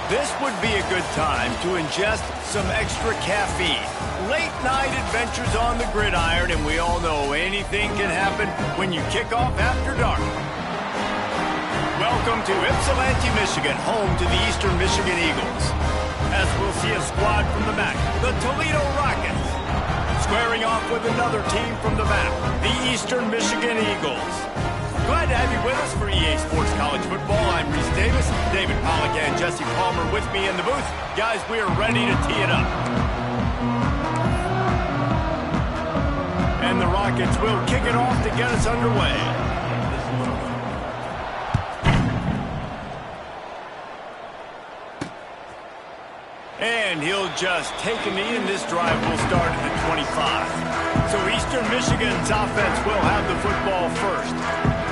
This would be a good time to ingest some extra caffeine. Late night adventures on the gridiron, and we all know anything can happen when you kick off after dark. Welcome to Ypsilanti, Michigan, home to the Eastern Michigan Eagles. As we'll see a squad from the back, the Toledo Rockets. Squaring off with another team from the back, the Eastern Michigan Eagles. Glad to have you with us for EA Sports College Football. I'm Reese Davis, David Pollack and Jesse Palmer with me in the booth. Guys, we are ready to tee it up. And the Rockets will kick it off to get us underway. And he'll just take a knee, and this drive will start at the 25. So Eastern Michigan's offense will have the football first.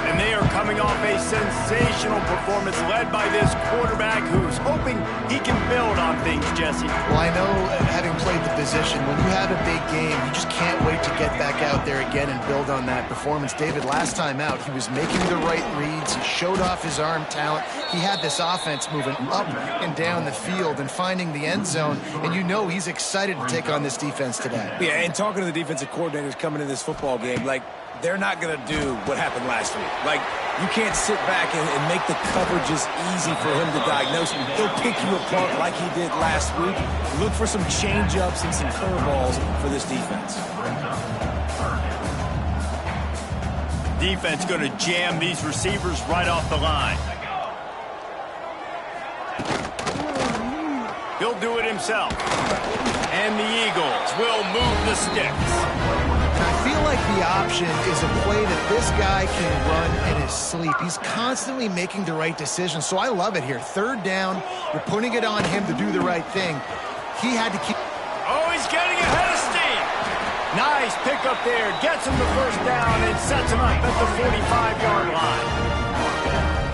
And they are coming off a sensational performance led by this quarterback who's hoping he can build on things, Jesse. Well, I know, having played the position, when you have a big game, you just can't wait to get back out there again and build on that performance. David, last time out, he was making the right reads. He showed off his arm talent. He had this offense moving up and down the field and finding the end zone. And you know he's excited to take on this defense today. Yeah, and talking to the defensive coordinators coming in this football game, like, they're not going to do what happened last week. Like, you can't sit back and make the coverages easy for him to diagnose. He'll pick you apart like he did last week. Look for some change-ups and some curveballs for this defense. Defense going to jam these receivers right off the line. He'll do it himself. And the Eagles will move the sticks. I feel like the option is a play that this guy can run in his sleep. He's constantly making the right decision, so I love it here. Third down, you're putting it on him to do the right thing. He had to keep... Oh, he's getting ahead of steam. Nice pickup there. Gets him the first down and sets him up at the 45-yard line.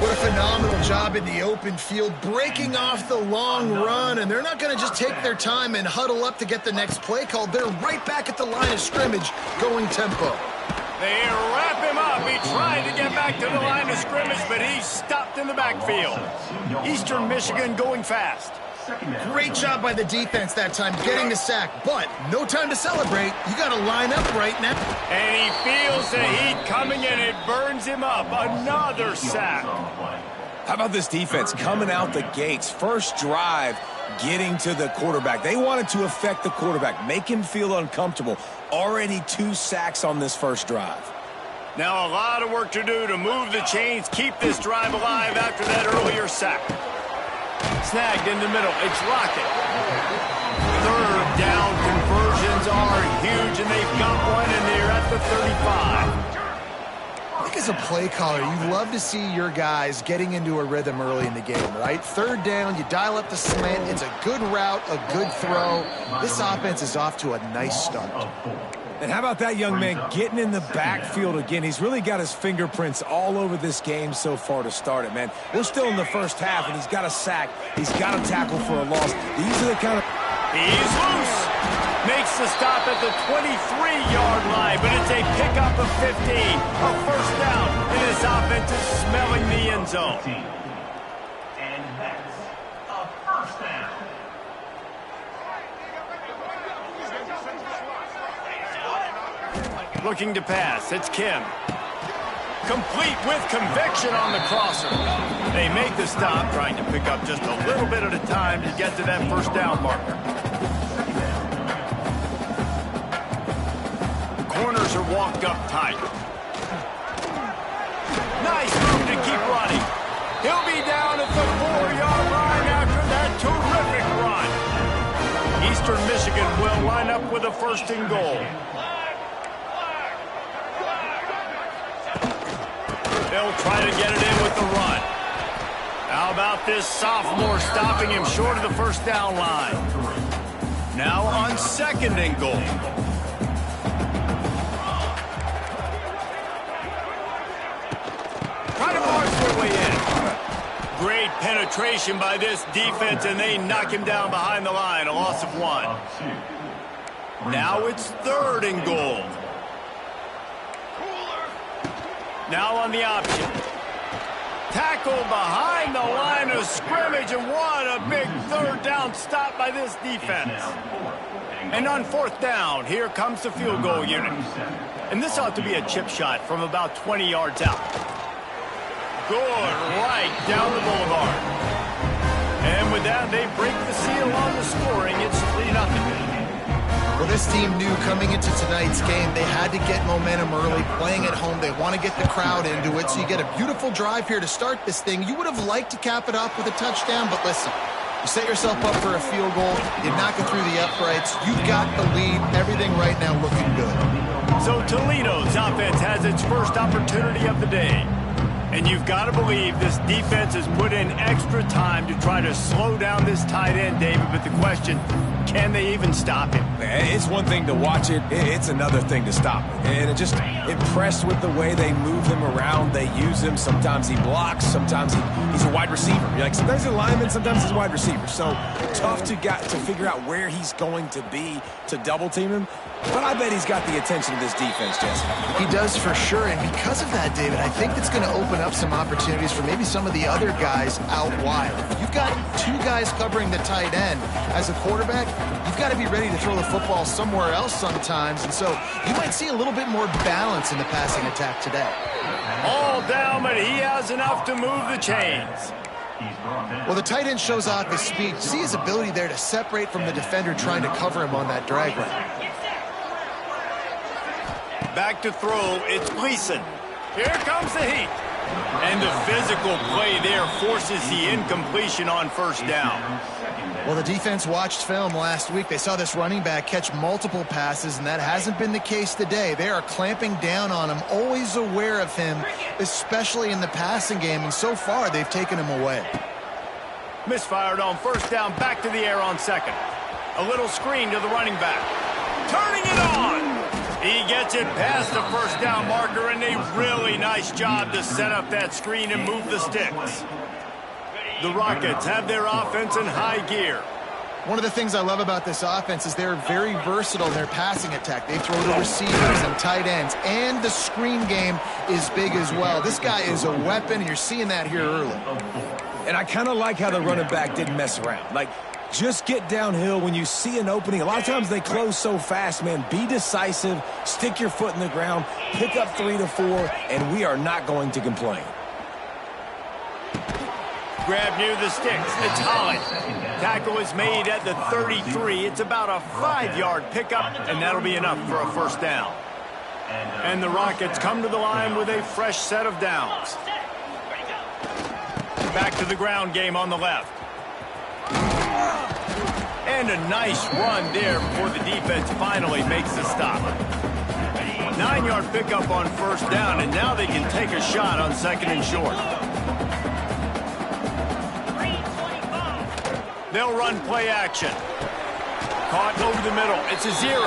What a phenomenal job in the open field, breaking off the long run, and they're not going to just take their time and huddle up to get the next play called. They're right back at the line of scrimmage, going tempo. They wrap him up. He tried to get back to the line of scrimmage, but he's stopped in the backfield. Eastern Michigan going fast. Great job by the defense that time, getting the sack, but no time to celebrate. You got to line up right now. And he feels the heat coming, and it burns him up. Another sack. How about this defense coming out the gates? First drive, getting to the quarterback. They wanted to affect the quarterback, make him feel uncomfortable. Already 2 sacks on this first drive. Now a lot of work to do to move the chains, keep this drive alive after that earlier sack. Snagged in the middle. It's Rocket. Third down conversions are huge, and they've got one, and they're at the 35. I think as a play caller, you love to see your guys getting into a rhythm early in the game, right? Third down, you dial up the slant. It's a good route, a good throw. This offense is off to a nice start. And how about that young man getting in the backfield again? He's really got his fingerprints all over this game so far to start it, man. We're still in the first half, and he's got a sack. He's got a tackle for a loss. These are the kind of... He's loose. Makes the stop at the 23-yard line, but it's a pickup of 15. A first down, and this offense is smelling the end zone. And that's a first down. Looking to pass, it's Kim. Complete with conviction on the crosser. They make the stop, trying to pick up just a little bit at a time to get to that first down marker. The corners are walked up tight. Nice move to keep running. He'll be down at the 4-yard line after that terrific run. Eastern Michigan will line up with a first and goal. They'll try to get it in with the run. How about this sophomore stopping him short of the first down line? Now on second and goal. Try to march their way in. Great penetration by this defense, and they knock him down behind the line. A loss of 1. Now it's third and goal. Now on the option. Tackled behind the line of scrimmage, and what a big third down stop by this defense. And on fourth down, here comes the field goal unit. And this ought to be a chip shot from about 20 yards out. Good right down the boulevard. And with that, they break the seal on the scoring. It's 3-0. Well, this team knew coming into tonight's game they had to get momentum early, playing at home. They want to get the crowd into it, so you get a beautiful drive here to start this thing. You would have liked to cap it off with a touchdown, but listen, you set yourself up for a field goal, you knock it through the uprights, you've got the lead, everything right now looking good. So Toledo's offense has its first opportunity of the day. And you've got to believe this defense has put in extra time to try to slow down this tight end, David. But the question, can they even stop him? It's one thing to watch it. It's another thing to stop it. And it just impressed with the way they move him around. They use him. Sometimes he blocks. Sometimes he's a wide receiver. Like sometimes he's a lineman. Sometimes he's a wide receiver. So tough to figure out where he's going to be to double team him. But I bet he's got the attention of this defense, Jesse. He does for sure, and because of that, David, I think that's going to open up some opportunities for maybe some of the other guys out wide. If you've got two guys covering the tight end as a quarterback, you've got to be ready to throw the football somewhere else sometimes, and so you might see a little bit more balance in the passing attack today. All down, but he has enough to move the chains. Well, the tight end shows off his speed. See his ability there to separate from the defender trying to cover him on that drag route. Back to throw, it's Gleason. Here comes the heat. And the physical play there forces the incompletion on first down. Well, the defense watched film last week. They saw this running back catch multiple passes, and that hasn't been the case today. They are clamping down on him, always aware of him, especially in the passing game, and so far they've taken him away. Misfired on first down, back to the air on second. A little screen to the running back. Turning it on! He gets it past the first down marker, and a really nice job to set up that screen and move the sticks. The Rockets have their offense in high gear. One of the things I love about this offense is they're very versatile in their passing attack. They throw to receivers and tight ends, and the screen game is big as well. This guy is a weapon, and you're seeing that here early. And I kind of like how the running back didn't mess around. Like, just get downhill when you see an opening. A lot of times they close so fast, man. Be decisive, stick your foot in the ground, pick up 3 to 4, and we are not going to complain. Grab near the sticks. It's Holland. Tackle is made at the 33. It's about a 5-yard pickup, and that'll be enough for a first down. And the Rockets come to the line with a fresh set of downs. Back to the ground game on the left. And a nice run there before the defense finally makes the stop. 9-yard pickup on first down, and now they can take a shot on second and short. They'll run play action. Caught over the middle. It's a 0.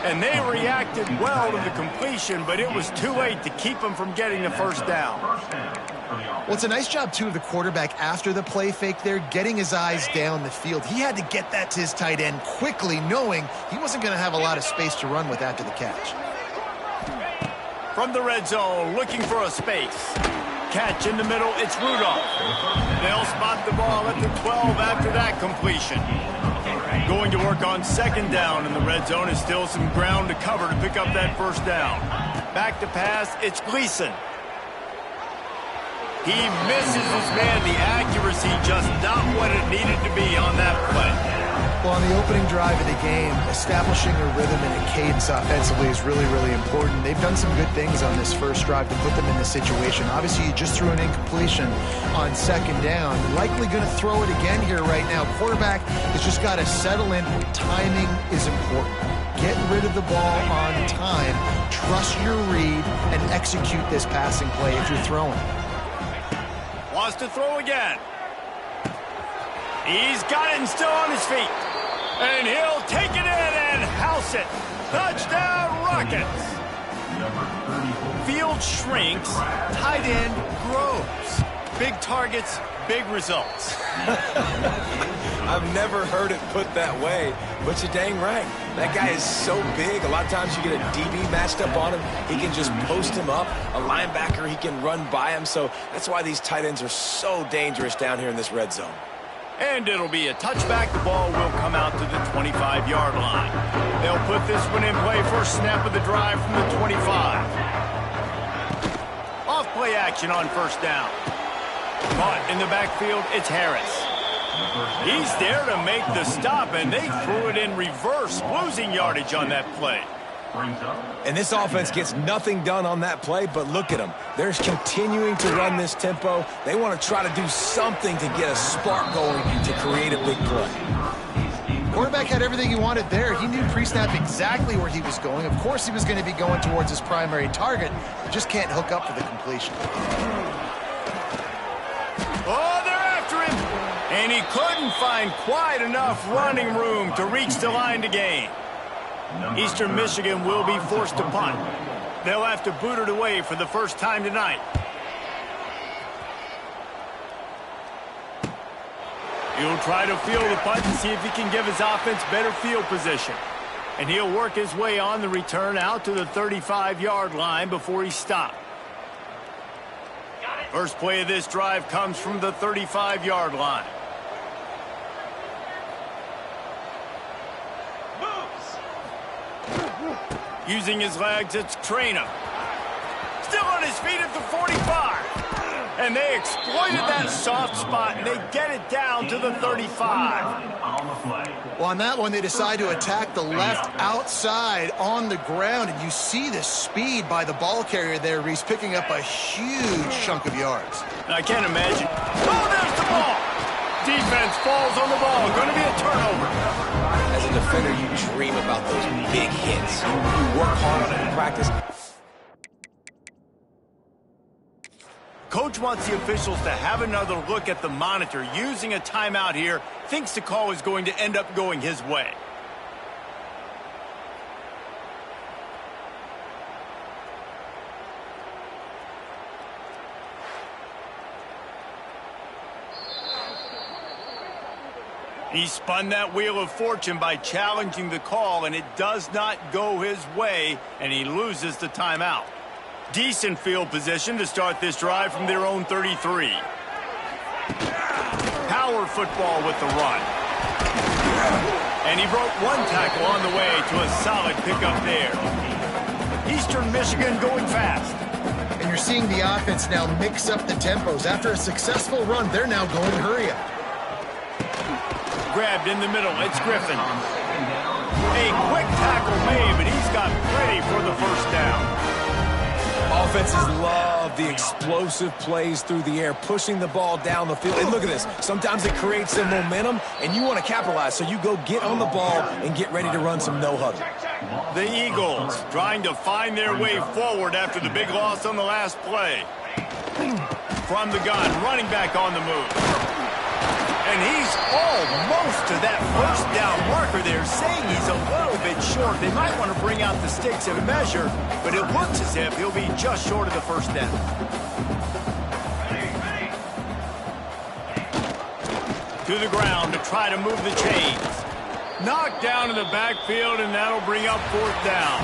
And they reacted well to the completion, but it was too late to keep them from getting the first down. Well, it's a nice job, too, of the quarterback after the play fake there, getting his eyes down the field. He had to get that to his tight end quickly, knowing he wasn't going to have a lot of space to run with after the catch. From the red zone, looking for a space. Catch in the middle, it's Rudolph. They'll spot the ball at the 12 after that completion. Going to work on second down, and the red zone is still some ground to cover to pick up that first down. Back to pass, it's Gleason. He misses his man. The accuracy just not what it needed to be on that play. Well, on the opening drive of the game, establishing a rhythm and a cadence offensively is really, really important. They've done some good things on this first drive to put them in this situation. Obviously, you just threw an incompletion on second down. Likely going to throw it again here right now. Quarterback has just got to settle in. Timing is important. Get rid of the ball on time. Trust your read and execute this passing play if you're throwing. Wants to throw again. He's got it and still on his feet. And he'll take it in and house it. Touchdown, Rockets. Field shrinks, tight end grows. Big targets, big results. I've never heard it put that way, but you're dang right. That guy is so big. A lot of times you get a DB matched up on him. He can just post him up. A linebacker, he can run by him. So that's why these tight ends are so dangerous down here in this red zone. And it'll be a touchback. The ball will come out to the 25-yard line. They'll put this one in play. First snap of the drive from the 25. Off play action on first down. Caught in the backfield, it's Harris. He's there to make the stop, and they threw it in reverse, losing yardage on that play. And this offense gets nothing done on that play, but look at them. They're continuing to run this tempo. They want to try to do something to get a spark going to create a big play. Quarterback had everything he wanted there. He knew pre-snap exactly where he was going. Of course he was going to be going towards his primary target, but just can't hook up for the completion. Oh, they're after him. And he couldn't find quite enough running room to reach the line to gain. Eastern Michigan will be forced to punt. They'll have to boot it away for the first time tonight. He'll try to field the punt and see if he can give his offense better field position. And he'll work his way on the return out to the 35-yard line before he stopped. First play of this drive comes from the 35-yard line. Using his legs, it's Trainer. Still on his feet at the 45. And they exploited that soft spot, and they get it down to the 35. Well, on that one, they decide to attack the left outside on the ground, and you see the speed by the ball carrier there, Reese, picking up a huge chunk of yards. I can't imagine. Oh, there's the ball! Defense falls on the ball. Going to be a turnover. As a defender, you dream about those big hits. You work hard on it in practice. Coach wants the officials to have another look at the monitor. Using a timeout here, thinks the call is going to end up going his way. He spun that wheel of fortune by challenging the call, and it does not go his way, and he loses the timeout. Decent field position to start this drive from their own 33. Power football with the run. And he broke one tackle on the way to a solid pickup there. Eastern Michigan going fast. And you're seeing the offense now mix up the tempos. After a successful run, they're now going hurry up. Grabbed in the middle, it's Griffin. A quick tackle made, but he's got plenty for the first down. Offenses love the explosive plays through the air, pushing the ball down the field. And look at this. Sometimes it creates some momentum, and you want to capitalize, so you go get on the ball and get ready to run some no-huddle. The Eagles trying to find their way forward after the big loss on the last play. From the gun, running back on the move. And he's almost to that first down marker there, saying he's a little bit short. They might want to bring out the sticks and measure, but it looks as if he'll be just short of the first down. To the ground to try to move the chains. Knocked down in the backfield, and that'll bring up fourth down.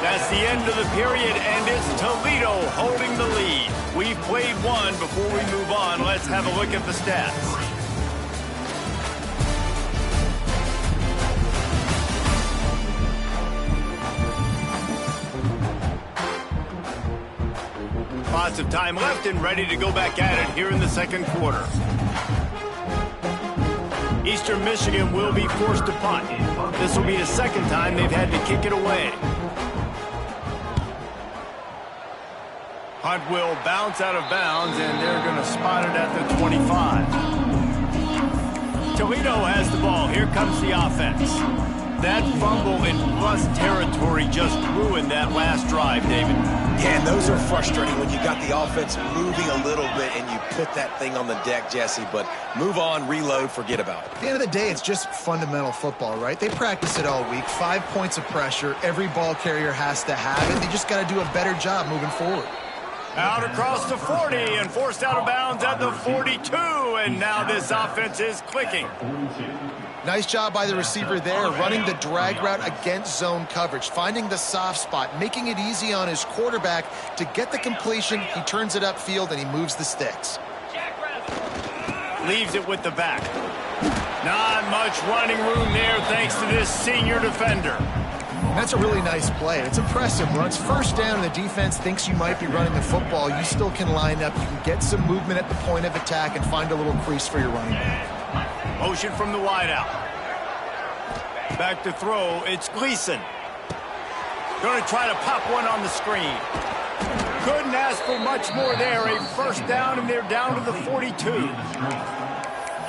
That's the end of the period, and it's Toledo holding the lead. We've played one. Before we move on, let's have a look at the stats. Lots of time left and ready to go back at it here in the second quarter. Eastern Michigan will be forced to punt. This will be the second time they've had to kick it away. Punt will bounce out of bounds, and they're going to spot it at the 25. Toledo has the ball. Here comes the offense. That fumble in plus territory just ruined that last drive, David. Yeah, and those are frustrating when you got the offense moving a little bit and you put that thing on the deck, Jesse. But move on, reload, forget about it. At the end of the day, it's just fundamental football, right? They practice it all week. 5 points of pressure every ball carrier has to have it. They just got to do a better job moving forward. Out across the 40 and forced out of bounds at the 42. And now this offense is clicking. Nice job by the receiver there, running the drag route against zone coverage, finding the soft spot, making it easy on his quarterback to get the completion. He turns it upfield and he moves the sticks. Leaves it with the back. Not much running room there thanks to this senior defender. That's a really nice play. It's impressive. When it's first down and the defense thinks you might be running the football, you still can line up. You can get some movement at the point of attack and find a little crease for your running back. Motion from the wideout. Back to throw. It's Gleason. Going to try to pop one on the screen. Couldn't ask for much more there. A first down, and they're down to the 42.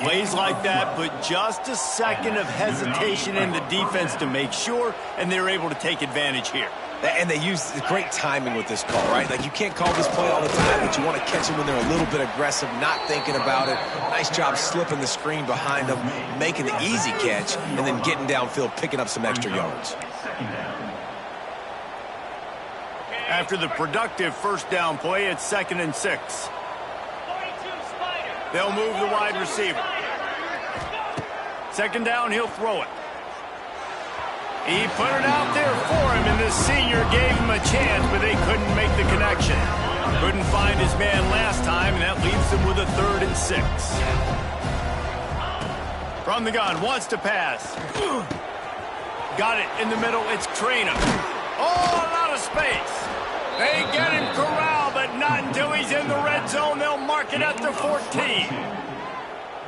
Plays like that, but just a second of hesitation in the defense to make sure, and they're able to take advantage here. And they use great timing with this call, right? Like, you can't call this play all the time, but you want to catch them when they're a little bit aggressive, not thinking about it. Nice job slipping the screen behind them, making the easy catch, and then getting downfield, picking up some extra yards. After the productive first down play, it's 2nd and 6. They'll move the wide receiver. 2nd down, he'll throw it. He put it out there for him, and this senior gave him a chance, but they couldn't make the connection. Couldn't find his man last time, and that leaves them with a 3rd and 6. From the gun, wants to pass. Got it in the middle, it's Traynor. Oh, a lot of space. They get him corralled, but not until he's in the red zone. They'll mark it at the 14.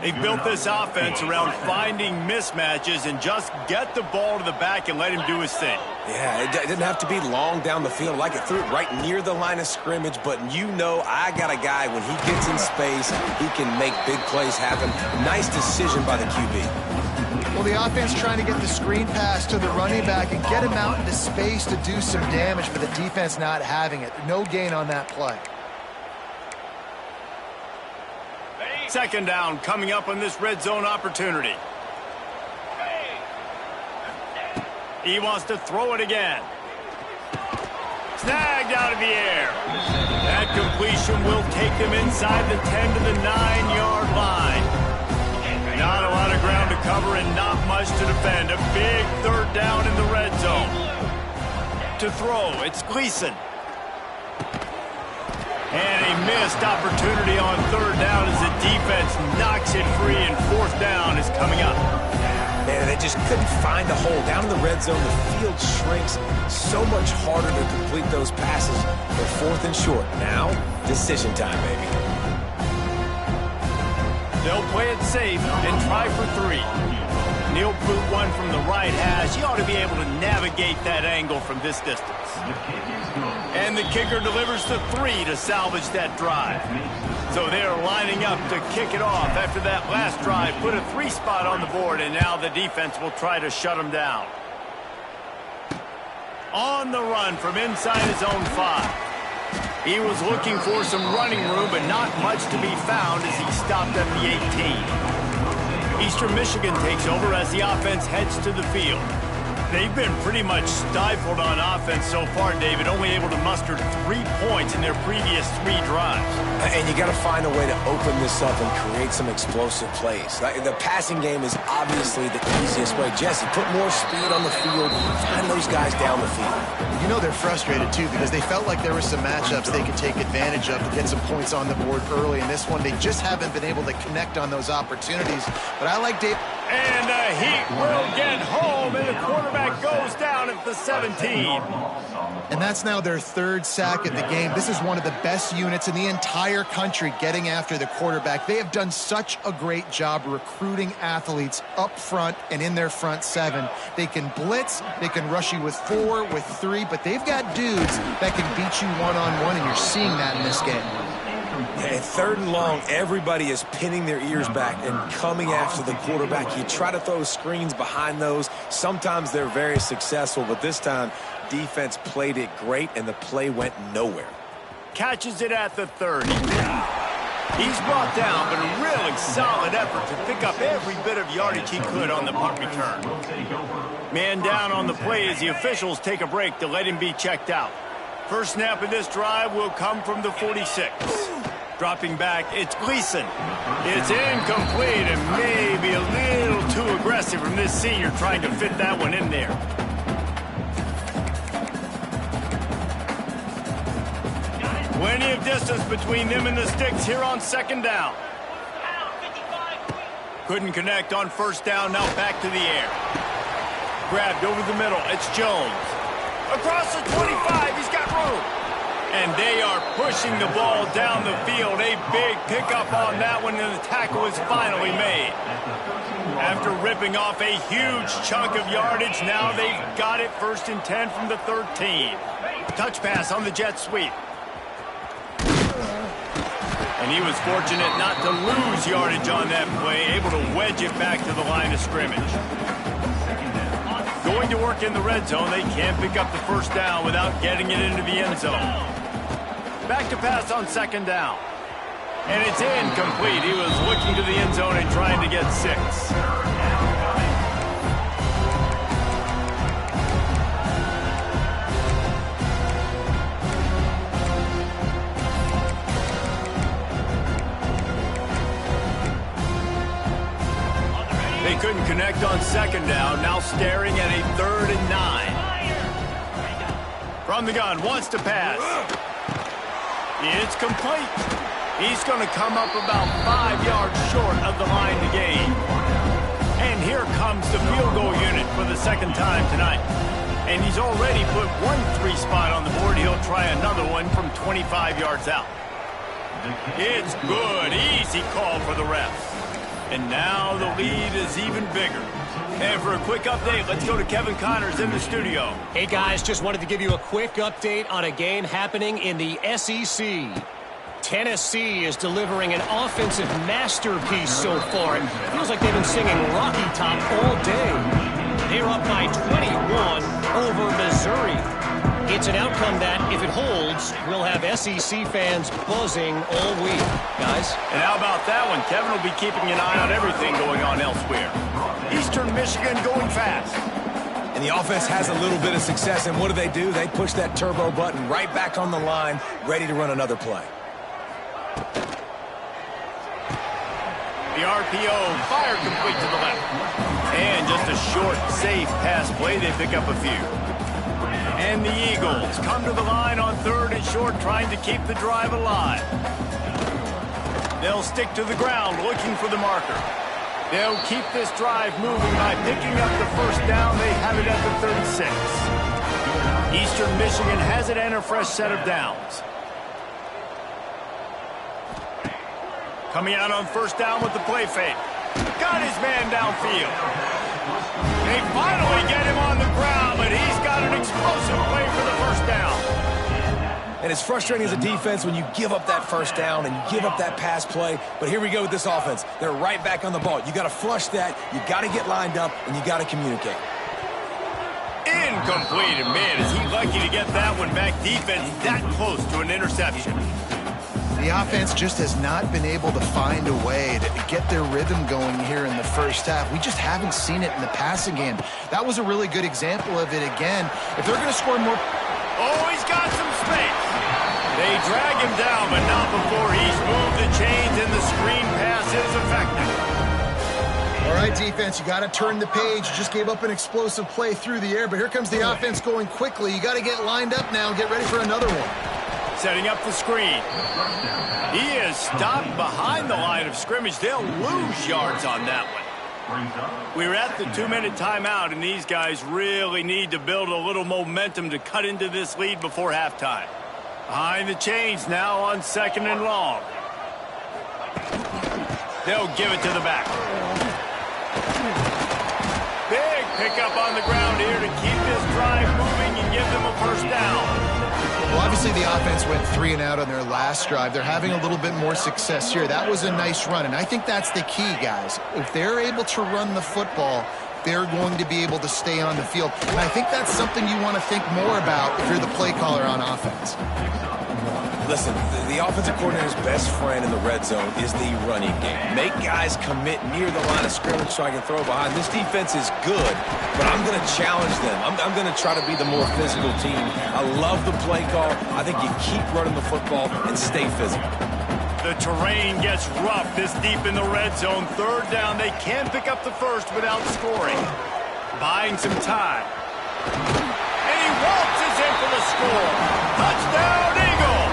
They've built this offense around finding mismatches and just get the ball to the back and let him do his thing. Yeah, it didn't have to be long down the field. Like, it threw it right near the line of scrimmage, but you know I got a guy, when he gets in space, he can make big plays happen. Nice decision by the QB. Well, the offense trying to get the screen pass to the running back and get him out into space to do some damage, but the defense not having it. No gain on that play. 2nd down coming up on this red zone opportunity. He wants to throw it again. Snagged out of the air. That completion will take them inside the 10 to the 9-yard line. Not a lot of ground to cover and not much to defend. A big 3rd down in the red zone. To throw, it's Gleason. And a missed opportunity on 3rd down as the defense knocks it free, and 4th down is coming up. Man, they just couldn't find a hole. Down in the red zone, the field shrinks. So much harder to complete those passes. They're 4th and short. Now, decision time, baby. They'll play it safe and try for 3. He'll boot one from the right hash. He ought to be able to navigate that angle from this distance. And the kicker delivers the 3 to salvage that drive. So they're lining up to kick it off after that last drive. Put a 3 spot on the board, and now the defense will try to shut them down. On the run from inside his own 5. He was looking for some running room, but not much to be found as he stopped at the 18. Eastern Michigan takes over as the offense heads to the field. They've been pretty much stifled on offense so far, David, only able to muster 3 points in their previous 3 drives. And you got to find a way to open this up and create some explosive plays. The passing game is obviously the easiest way. Jesse, put more speed on the field, find those guys down the field. You know they're frustrated, too, because they felt like there were some matchups they could take advantage of to get some points on the board early. In this one, they just haven't been able to connect on those opportunities. But I like Dave. And Heat will get home, and the quarterback goes down at the 17. And that's now their 3rd sack of the game. This is one of the best units in the entire country getting after the quarterback. They have done such a great job recruiting athletes up front and in their front 7. They can blitz, they can rush you with 4, with 3, but they've got dudes that can beat you one-on-one, and you're seeing that in this game. And 3rd and long, everybody is pinning their ears back and coming after the quarterback. You try to throw screens behind those. Sometimes they're very successful, but this time, defense played it great, and the play went nowhere. Catches it at the 30. He's brought down, but a really solid effort to pick up every bit of yardage he could on the punt return. Man down on the play as the officials take a break to let him be checked out. First snap of this drive will come from the 46. Dropping back, it's Gleason. It's incomplete and maybe a little too aggressive from this senior trying to fit that one in there. Plenty of distance between them and the sticks here on second down. Couldn't connect on first down, now back to the air. Grabbed over the middle, it's Jones. Across the 25, he's got room. And they are pushing the ball down the field. A big pickup on that one, and the tackle is finally made. After ripping off a huge chunk of yardage, now they've got it first and 10 from the 13. Touch pass on the jet sweep. And he was fortunate not to lose yardage on that play, able to wedge it back to the line of scrimmage. Going to work in the red zone, they can't pick up the first down without getting it into the end zone. Back to pass on second down. And it's incomplete. He was looking to the end zone and trying to get 6. They couldn't connect on second down, now staring at a 3rd and 9. From the gun, wants to pass. It's complete. He's going to come up about 5 yards short of the line to gain. And here comes the field goal unit for the second time tonight. And he's already put one 3 spot on the board. He'll try another one from 25 yards out. It's good. Easy call for the refs. And now the lead is even bigger. And for a quick update, let's go to Kevin Connors in the studio. Hey, guys, just wanted to give you a quick update on a game happening in the SEC. Tennessee is delivering an offensive masterpiece so far. It feels like they've been singing Rocky Top all day. They're up by 21 over Missouri. It's an outcome that, if it holds, we'll have SEC fans buzzing all week. Guys? And how about that one? Kevin will be keeping an eye on everything going on elsewhere. Eastern Michigan going fast. And the offense has a little bit of success, and what do? They push that turbo button right back on the line, ready to run another play. The RPO, fire complete to the left. And just a short, safe pass play. They pick up a few. And the Eagles come to the line on 3rd and short, trying to keep the drive alive. They'll stick to the ground, looking for the marker. They'll keep this drive moving by picking up the first down. They have it at the 36. Eastern Michigan has it and a fresh set of downs. Coming out on first down with the play fake. Got his man downfield. They finally get him on the ground, but he's got an explosive play for the first down. And it's frustrating as a defense when you give up that first down and you give up that pass play. But here we go with this offense. They're right back on the ball. You got to flush that. You got to get lined up, and you got to communicate. Incomplete. And man, is he lucky to get that one back. Defense that close to an interception. The offense just has not been able to find a way to get their rhythm going here in the first half. We just haven't seen it in the passing game. That was a really good example of it again. If they're going to score more... Oh, he's got some space. They drag him down, but not before he's moved the chains, and the screen pass is effective. All right, defense, you got to turn the page. You just gave up an explosive play through the air, but here comes the offense going quickly. You got to get lined up now and get ready for another one. Setting up the screen. He is stopped behind the line of scrimmage. They'll lose yards on that one. We're at the 2-minute timeout, and these guys really need to build a little momentum to cut into this lead before halftime. Behind the chains now on 2nd and long. They'll give it to the back. Big pickup on the ground here to keep this drive moving and give them a first down. Well, obviously the offense went 3 and out on their last drive. They're having a little bit more success here. That was a nice run, and I think that's the key, guys. If they're able to run the football, they're going to be able to stay on the field. And I think that's something you want to think more about if you're the play caller on offense. Listen, the offensive coordinator's best friend in the red zone is the running game. Make guys commit near the line of scrimmage so I can throw behind. This defense is good, but I'm going to challenge them. I'm going to try to be the more physical team. I love the play call. I think you keep running the football and stay physical. The terrain gets rough this deep in the red zone. Third down, they can pick up the first without scoring. Buying some time. And he waltzes in for the score. Touchdown, Eagles!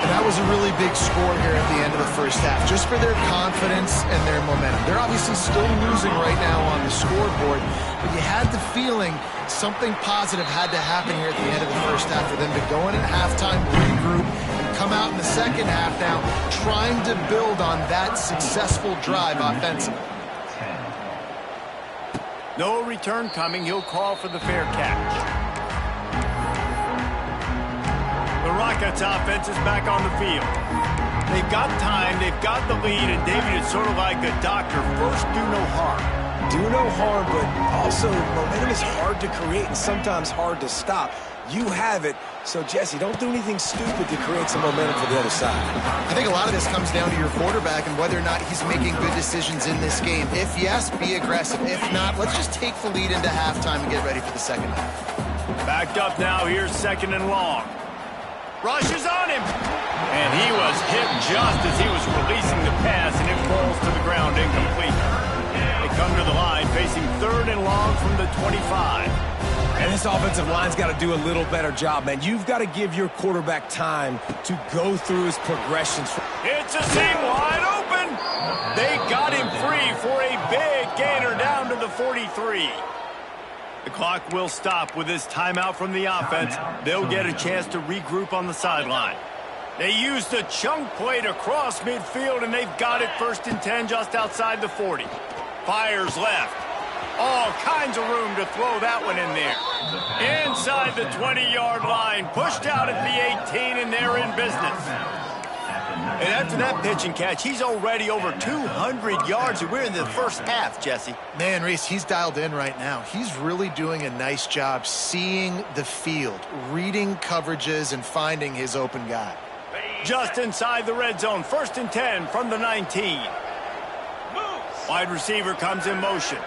And that was a really big score here at the end of the first half, just for their confidence and their momentum. They're obviously still losing right now on the scoreboard, but you had the feeling something positive had to happen here at the end of the first half for them to go in at halftime, regroup, and come out in the second half now trying to build on that successful drive offensively. No return coming. He'll call for the fair catch. The Rockets offense is back on the field. They've got time, they've got the lead, and David is sort of like a doctor. First, do no harm. Do no harm, but also momentum is hard to create and sometimes hard to stop. You have it, so Jesse, don't do anything stupid to create some momentum for the other side. I think a lot of this comes down to your quarterback and whether or not he's making good decisions in this game. If yes, be aggressive. If not, let's just take the lead into halftime and get ready for the second half. Backed up now, here's second and long. Rushes on him. And he was hit just as he was releasing the pass, and it falls to the ground incomplete. They come to the line facing third and long from the 25. And this offensive line's got to do a little better job, man. You've got to give your quarterback time to go through his progressions. It's a seam wide open. They got him free for a big gainer down to the 43. The clock will stop with this timeout from the offense. They'll get a chance to regroup on the sideline. They used the chunk play to cross midfield, and they've got it first and 10 just outside the 40. Fires left. All kinds of room to throw that one in there. Inside the 20-yard line, pushed out at the 18, and they're in business. And after that pitch and catch, he's already over 200 yards, and we're in the first half, Jesse. Man, Reese, he's dialed in right now. He's really doing a nice job seeing the field, reading coverages, and finding his open guy. Just inside the red zone, first and 10 from the 19. Wide receiver comes in motion.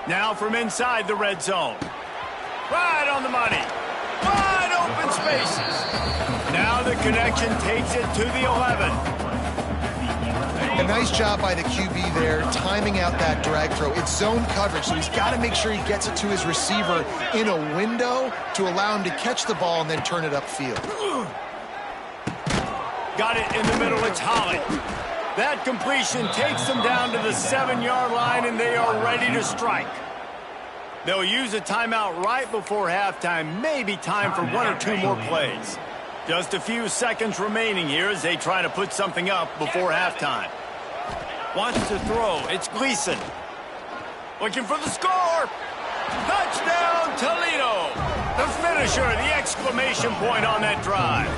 Now from inside the red zone. Right on the money. Wide open spaces. Now the connection takes it to the 11. A nice job by the QB there, timing out that drag throw. It's zone coverage, so he's got to make sure he gets it to his receiver in a window to allow him to catch the ball and then turn it upfield. Got it in the middle. It's Holly. That completion takes them down to the 7-yard line, and they are ready to strike. They'll use a timeout right before halftime, maybe time for one or two more plays. Just a few seconds remaining here as they try to put something up before halftime. Wants to throw. It's Gleason. Looking for the score. Touchdown, Toledo. The finisher, the exclamation point on that drive.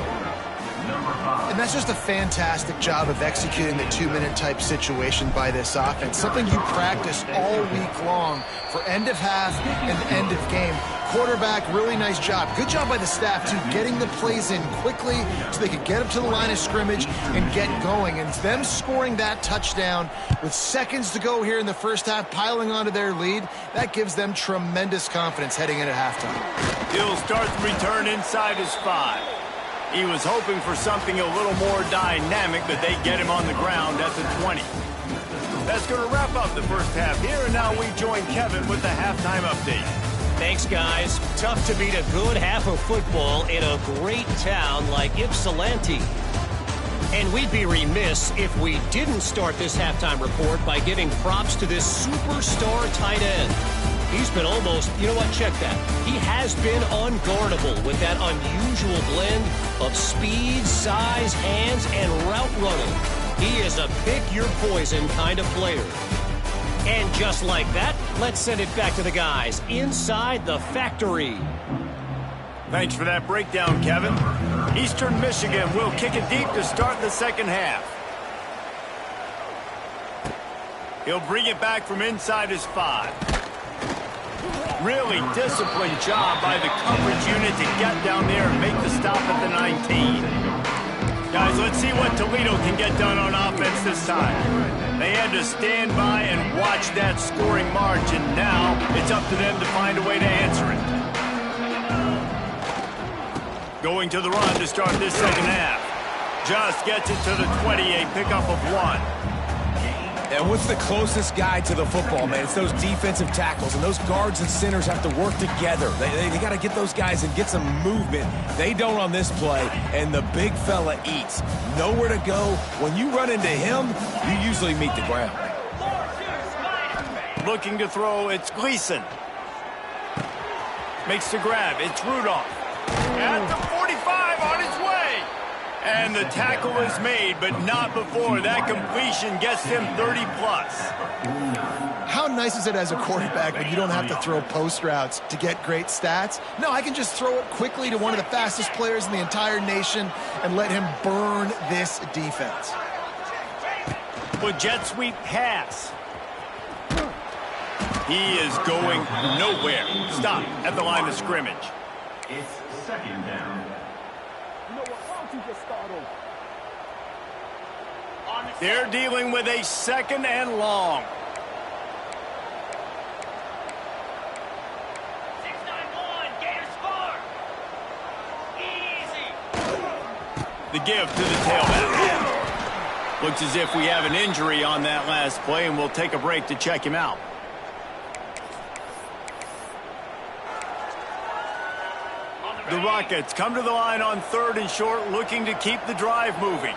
And that's just a fantastic job of executing the two-minute type situation by this offense. Something you practice all week long for end of half and end of game. Quarterback, really nice job. Good job by the staff, too, getting the plays in quickly so they could get up to the line of scrimmage and get going. And them scoring that touchdown with seconds to go here in the first half, piling onto their lead, that gives them tremendous confidence heading into halftime. He'll start the return inside his 5. He was hoping for something a little more dynamic, but they get him on the ground at the 20. That's going to wrap up the first half here, and now we join Kevin with the halftime update. Thanks, guys. Tough to beat a good half of football in a great town like Ypsilanti. And we'd be remiss if we didn't start this halftime report by giving props to this superstar tight end. He's been almost, you know what, check that. He has been unguardable with that unusual blend of speed, size, hands, and route running. He is a pick-your-poison kind of player. And just like that, let's send it back to the guys inside the factory. Thanks for that breakdown, Kevin. Eastern Michigan will kick it deep to start the second half. He'll bring it back from inside his 5. Really disciplined job by the coverage unit to get down there and make the stop at the 19. Guys, let's see what Toledo can get done on offense this time. They had to stand by and watch that scoring march, and now it's up to them to find a way to answer it. Going to the run to start this second half. Just gets it to the 20, a pickup of 1. And what's the closest guy to the football, man? It's those defensive tackles, and those guards and centers have to work together. They got to get those guys and get some movement. They don't on this play, and the big fella eats. Nowhere to go. When you run into him, you usually meet the ground. Looking to throw, it's Gleason. Makes the grab, it's Rudolph. At the 45, on his way. And the tackle is made, but not before that completion gets him 30-plus. How nice is it as a quarterback when you don't have to throw post routes to get great stats? No, I can just throw it quickly to one of the fastest players in the entire nation and let him burn this defense. With jet sweep pass. He is going nowhere. Stop at the line of scrimmage. It's second down. They're dealing with a second and long. 6-9-1, Gator score. Easy. The give to the tailback. Looks as if we have an injury on that last play, and we'll take a break to check him out. The Rockets come to the line on 3rd and short, looking to keep the drive moving.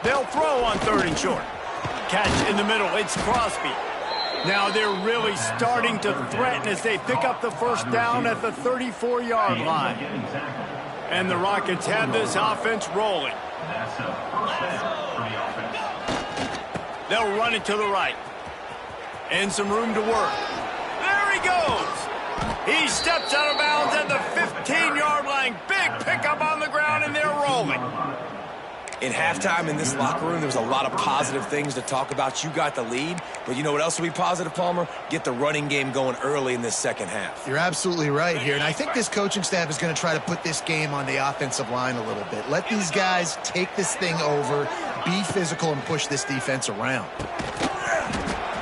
They'll throw on 3rd and short. Catch in the middle, it's Crosby. Now they're really starting to threaten as they pick up the first down at the 34-yard line. And the Rockets have this offense rolling. That's a first down for the offense. They'll run it to the right. And some room to work. There he goes. He steps out of bounds at the 15-yard line. Big pickup on the ground, and they're rolling. In halftime in this locker room, there was a lot of positive things to talk about. You got the lead, but you know what else will be positive, Palmer? Get the running game going early in this second half. You're absolutely right here, and I think this coaching staff is going to try to put this game on the offensive line a little bit. Let these guys take this thing over, be physical, and push this defense around.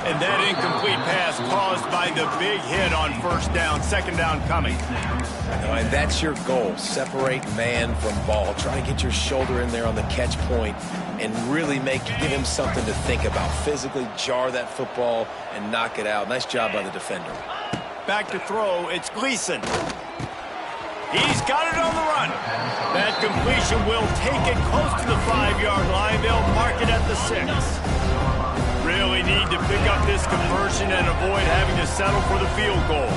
And that incomplete pass caused by the big hit on first down, second down coming. And that's your goal. Separate man from ball. Try to get your shoulder in there on the catch point and really give him something to think about. Physically jar that football and knock it out. Nice job by the defender. Back to throw, it's Gleason. He's got it on the run. That completion will take it close to the 5-yard line. They'll mark it at the 6. Really need to pick up this conversion and avoid having to settle for the field goal.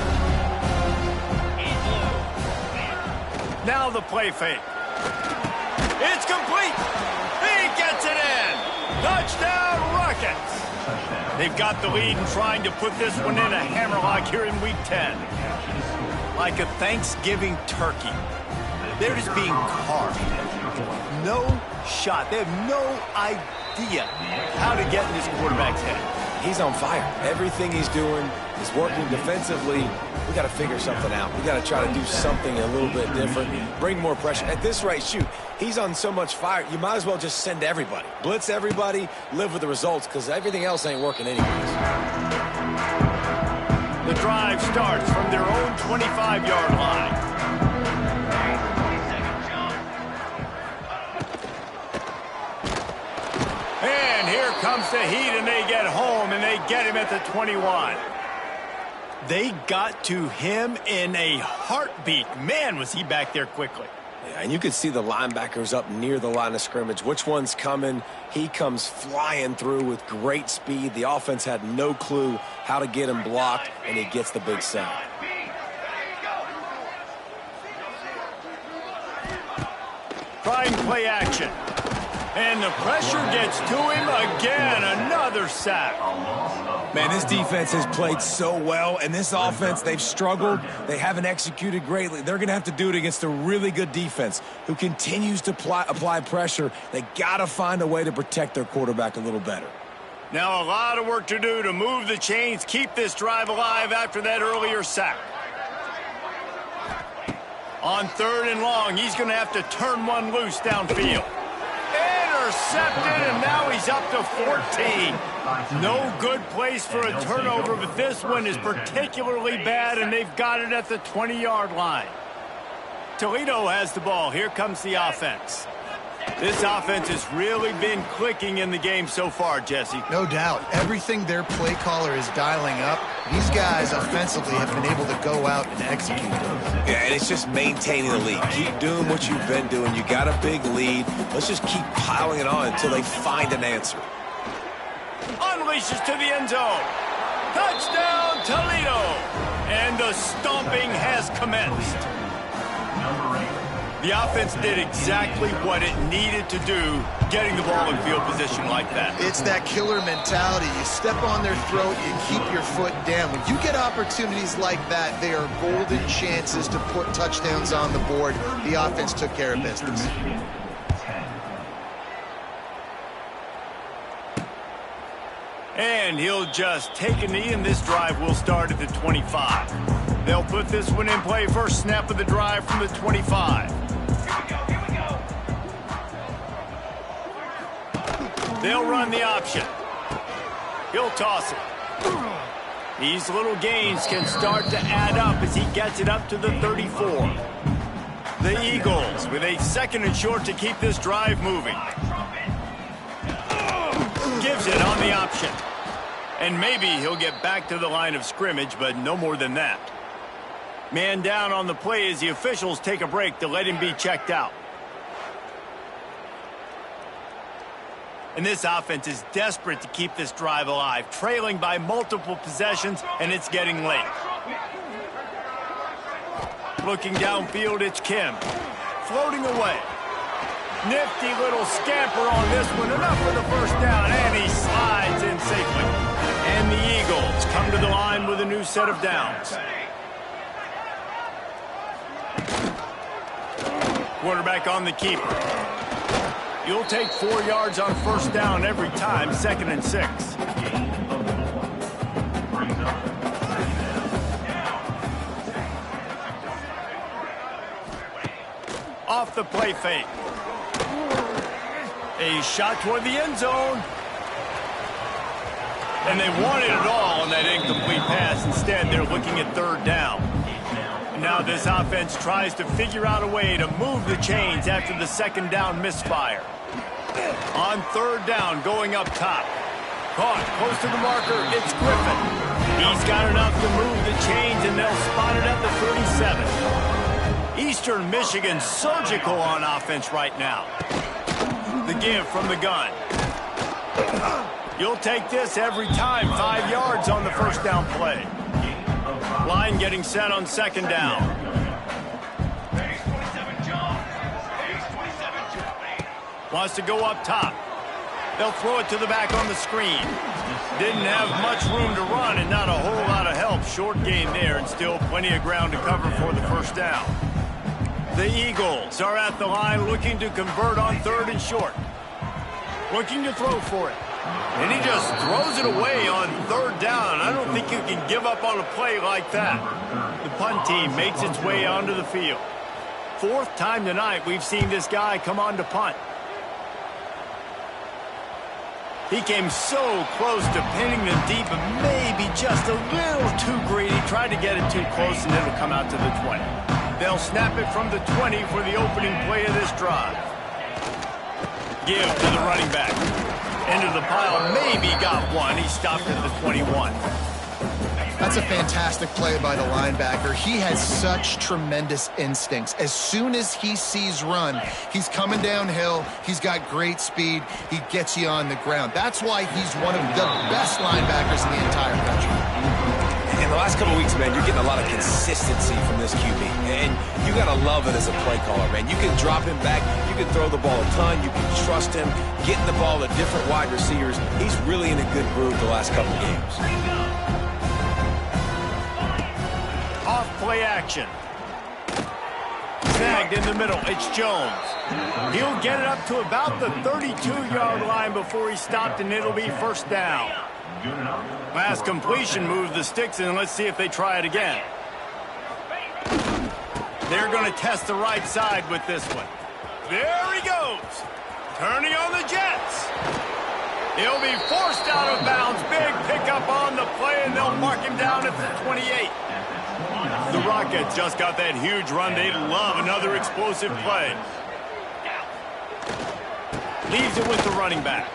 Now the play fake. It's complete. He gets it in. Touchdown, Rockets. They've got the lead and trying to put this one in a hammerlock here in Week 10. Like a Thanksgiving turkey. They're just being carved. No shot. They have no idea how to get in this quarterback's head. He's on fire. Everything he's doing is working defensively. We got to figure something out. We got to try to do something a little bit different. Bring more pressure. At this rate, shoot, he's on so much fire, you might as well just send everybody. Blitz everybody, live with the results, because everything else ain't working anyways. The drive starts from their own 25-yard line. And here comes the heat, and they get home, and they get him at the 21. They got to him in a heartbeat. Man, was he back there quickly. Yeah, and you could see the linebackers up near the line of scrimmage. Which one's coming? He comes flying through with great speed. The offense had no clue how to get him blocked, and he gets the big sack. Trying play action. And the pressure gets to him again. Another sack. Man, this defense has played so well, and this offense, they've struggled. They haven't executed greatly. They're going to have to do it against a really good defense who continues to apply pressure. They got to find a way to protect their quarterback a little better. Now a lot of work to do to move the chains, keep this drive alive after that earlier sack. On 3rd and long, he's going to have to turn one loose downfield. Intercepted, and now he's up to 14. No good place for a turnover, but this one is particularly bad, and they've got it at the 20-yard line. Toledo has the ball. Here comes the offense. This offense has really been clicking in the game so far, Jesse. No doubt. Everything their play caller is dialing up, these guys offensively have been able to go out and execute. Yeah, and it's just maintaining the lead. Keep doing what you've been doing. You got a big lead. Let's just keep piling it on until they find an answer. Unleashes to the end zone. Touchdown, Toledo. And the stomping has commenced. The offense did exactly what it needed to do, getting the ball in field position like that. It's that killer mentality. You step on their throat, you keep your foot down. When you get opportunities like that, they are golden chances to put touchdowns on the board. The offense took care of business. And he'll just take a knee, and this drive will start at the 25. They'll put this one in play. First snap of the drive from the 25. They'll run the option. He'll toss it. These little gains can start to add up as he gets it up to the 34. The Eagles with a 2nd and short to keep this drive moving. Gives it on the option. And maybe he'll get back to the line of scrimmage, but no more than that. Man down on the play as the officials take a break to let him be checked out. And this offense is desperate to keep this drive alive, trailing by multiple possessions, and it's getting late. Looking downfield, it's Kim. Floating away. Nifty little scamper on this one. Enough for the first down, and he slides in safely. And the Eagles come to the line with a new set of downs. Quarterback on the keeper. You'll take 4 yards on first down every time, 2nd and 6. Off the play fake. A shot toward the end zone. And they wanted it all on that incomplete pass. Instead, they're looking at 3rd down. Now this offense tries to figure out a way to move the chains after the 2nd down misfire. On 3rd down, going up top. Caught close to the marker, it's Griffin. He's got enough to move the chains, and they'll spot it at the 37. Eastern Michigan surgical on offense right now. The give from the gun. You'll take this every time, 5 yards on the first down play. Line getting set on 2nd down. Wants to go up top. They'll throw it to the back on the screen. Didn't have much room to run and not a whole lot of help. Short gain there and still plenty of ground to cover for the first down. The Eagles are at the line looking to convert on 3rd and short. Looking to throw for it. And he just throws it away on 3rd down. I don't think you can give up on a play like that. The punt team makes its way onto the field. 4th time tonight we've seen this guy come on to punt. He came so close to pinning them deep, but maybe just a little too greedy. Tried to get it too close, and it'll come out to the 20. They'll snap it from the 20 for the opening play of this drive. Give to the running back. Into the pile, maybe got one. He stopped at the 21. That's a fantastic play by the linebacker. He has such tremendous instincts. As soon as he sees run, he's coming downhill. He's got great speed. He gets you on the ground. That's why he's one of the best linebackers in the entire country. In the last couple of weeks, man, you're getting a lot of consistency from this QB. And you got to love it as a play caller, man. You can drop him back. You can throw the ball a ton. You can trust him. Getting the ball to different wide receivers. He's really in a good groove the last couple of games. Off play action. Snap tagged in the middle. It's Jones. He'll get it up to about the 32-yard line before he's stopped, and it'll be first down. Last completion moved the sticks, and let's see if they try it again. They're going to test the right side with this one. There he goes. Turning on the Jets. He'll be forced out of bounds. Big pickup on the play, and they'll mark him down at the 28. The Rockets just got that huge run. They love another explosive play. Leaves it with the running back.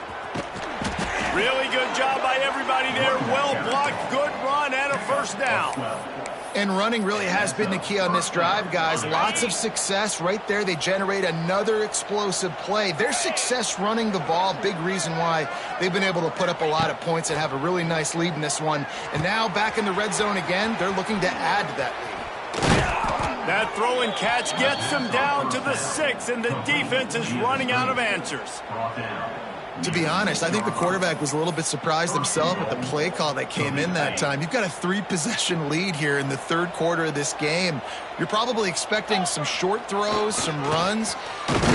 Really good job by everybody there. Well blocked, good run, and a first down. And running really has been the key on this drive, guys. Lots of success right there. They generate another explosive play. Their success running the ball, big reason why they've been able to put up a lot of points and have a really nice lead in this one. And now back in the red zone again, they're looking to add to that lead. That throw and catch gets them down to the 6, and the defense is running out of answers. To be honest, I think the quarterback was a little bit surprised himself at the play call that came in that time. You've got a 3-possession lead here in the third quarter of this game. You're probably expecting some short throws, some runs.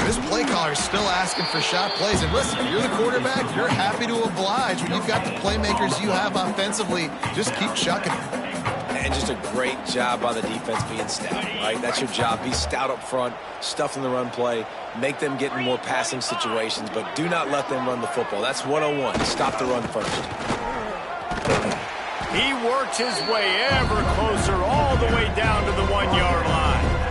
This play caller is still asking for shot plays. And listen, if you're the quarterback, you're happy to oblige. When you've got the playmakers you have offensively, just keep chucking it. And just a great job by the defense being stout, right? That's your job. Be stout up front, stuff in the run play, make them get in more passing situations, but do not let them run the football. That's 101. Stop the run first. He works his way ever closer all the way down to the 1-yard line.